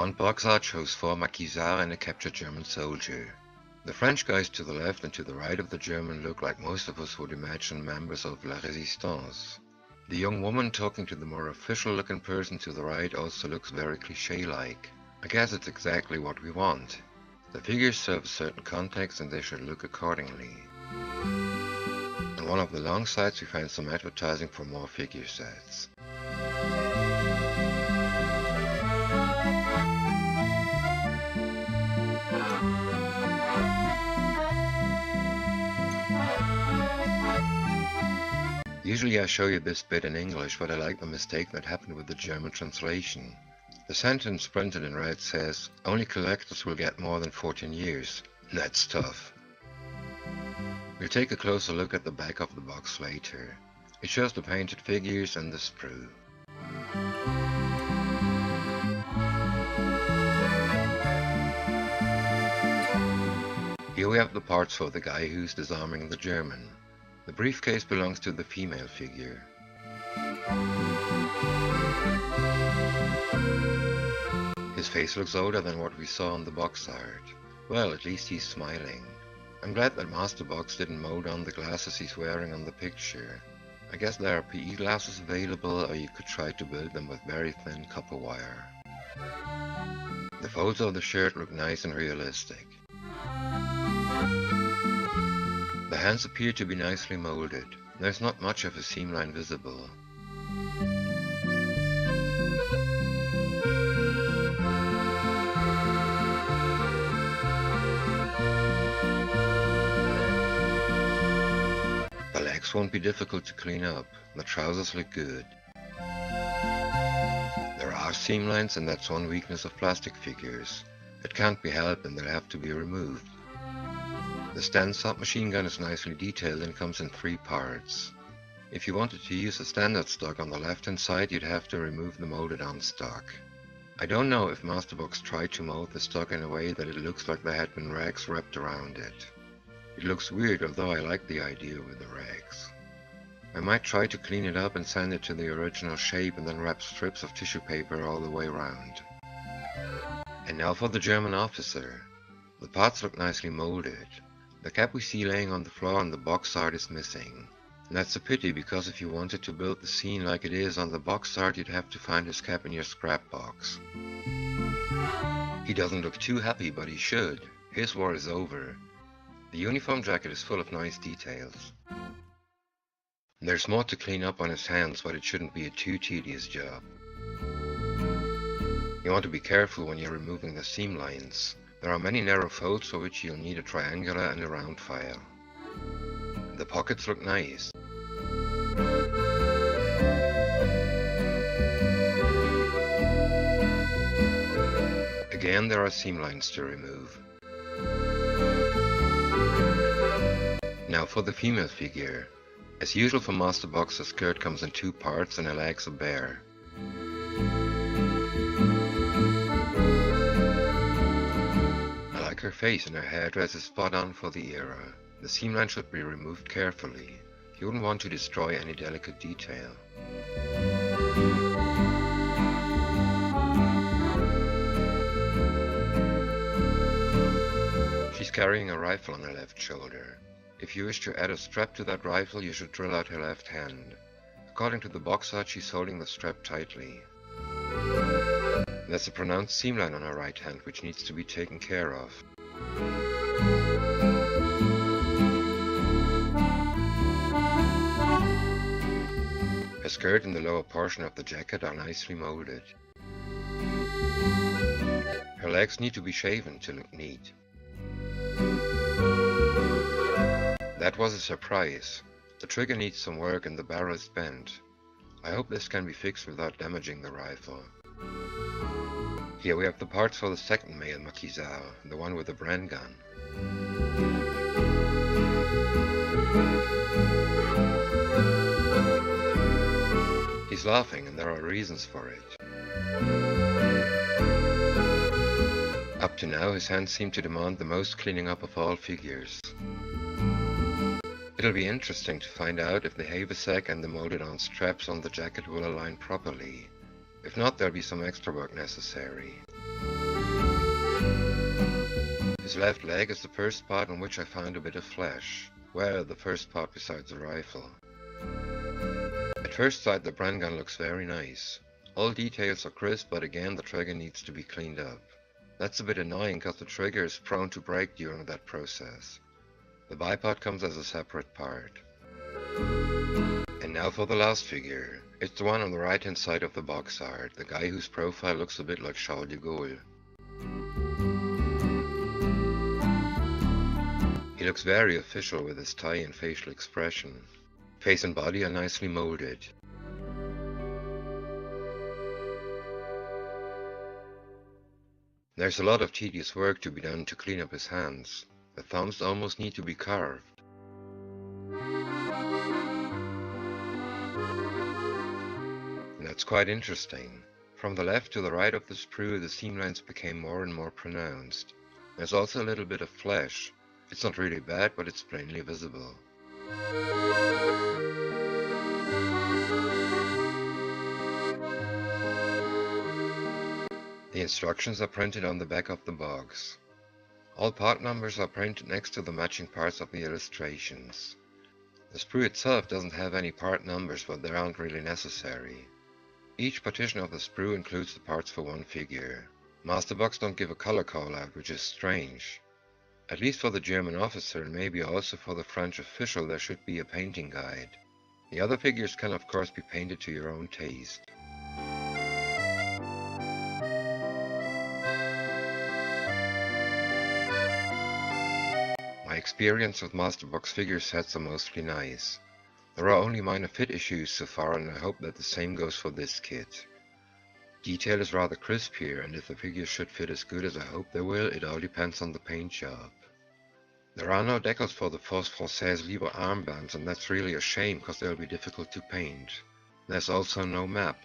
front box art shows 4 Maquis and a captured German soldier. The French guys to the left and to the right of the German look like most of us would imagine members of La Résistance. The young woman talking to the more official-looking person to the right also looks very cliché-like. I guess it's exactly what we want. The figures serve a certain context and they should look accordingly. On one of the long sides we find some advertising for more figure sets. Usually I show you this bit in English, but I like the mistake that happened with the German translation. The sentence printed in red says, "Only collectors will get more than 14 years. That's tough. We'll take a closer look at the back of the box later. It shows the painted figures and the sprue. Here we have the parts for the guy who's disarming the German. The briefcase belongs to the female figure. His face looks older than what we saw on the box art. Well, at least he's smiling. I'm glad that MasterBox didn't mold on the glasses he's wearing on the picture. I guess there are PE glasses available, or you could try to build them with very thin copper wire. The folds of the shirt look nice and realistic. The hands appear to be nicely molded. There's not much of a seam line visible. The legs won't be difficult to clean up. The trousers look good. There are seam lines, and that's one weakness of plastic figures. It can't be helped and they'll have to be removed. The stand submachine gun is nicely detailed and comes in 3 parts. If you wanted to use a standard stock on the left hand side, you'd have to remove the molded on stock. I don't know if MasterBox tried to mold the stock in a way that it looks like there had been rags wrapped around it. It looks weird, although I like the idea with the rags. I might try to clean it up and sand it to the original shape and then wrap strips of tissue paper all the way around. And now for the German officer. The parts look nicely molded. The cap we see laying on the floor on the box art is missing. And that's a pity, because if you wanted to build the scene like it is on the box art, you'd have to find his cap in your scrap box. He doesn't look too happy, but he should. His war is over. The uniform jacket is full of nice details. There's more to clean up on his hands, but it shouldn't be a too tedious job. You want to be careful when you're removing the seam lines. There are many narrow folds for which you'll need a triangular and a round file. The pockets look nice. Again, there are seam lines to remove. Now for the female figure. As usual for MasterBox, the skirt comes in 2 parts and her legs are bare. Her face and her hairdress is spot on for the era. The seam line should be removed carefully. You wouldn't want to destroy any delicate detail. She's carrying a rifle on her left shoulder. If you wish to add a strap to that rifle, you should drill out her left hand. According to the box art, she's holding the strap tightly. There's a pronounced seam line on her right hand, which needs to be taken care of. Her skirt and the lower portion of the jacket are nicely molded. Her legs need to be shaven to look neat. That was a surprise. The trigger needs some work and the barrel is bent. I hope this can be fixed without damaging the rifle. Here we have the parts for the second male Maquis, the one with the brand gun. He's laughing, and there are reasons for it. Up to now, his hands seem to demand the most cleaning up of all figures. It'll be interesting to find out if the haversack and the molded on straps on the jacket will align properly. If not, there'll be some extra work necessary. His left leg is the first part on which I found a bit of flesh. Well, the first part besides the rifle. At first sight the brand gun looks very nice. All details are crisp, but again the trigger needs to be cleaned up. That's a bit annoying because the trigger is prone to break during that process. The bipod comes as a separate part. And now for the last figure. It's the one on the right hand side of the box art, the guy whose profile looks a bit like Charles de Gaulle. He looks very official with his tie and facial expression. Face and body are nicely molded. There's a lot of tedious work to be done to clean up his hands. The thumbs almost need to be carved. And that's quite interesting. From the left to the right of the sprue, the seam lines became more and more pronounced. There's also a little bit of flesh. It's not really bad, but it's plainly visible. The instructions are printed on the back of the box. All part numbers are printed next to the matching parts of the illustrations. The sprue itself doesn't have any part numbers, but they aren't really necessary. Each partition of the sprue includes the parts for one figure. MasterBox don't give a color call out, which is strange. At least for the German officer and maybe also for the French official there should be a painting guide. The other figures can of course be painted to your own taste. My experience with MasterBox figure sets are mostly nice. There are only minor fit issues so far, and I hope that the same goes for this kit. Detail is rather crisp here, and if the figures should fit as good as I hope they will, it all depends on the paint job. There are no decals for the Force Française Libre armbands, and that's really a shame because they'll be difficult to paint. There's also no map.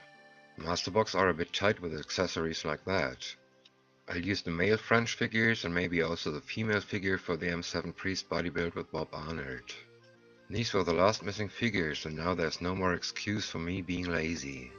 MasterBox are a bit tight with accessories like that. I'll use the male French figures and maybe also the female figure for the M7 Priest body build with Bob Arnott. These were the last missing figures, and now there's no more excuse for me being lazy.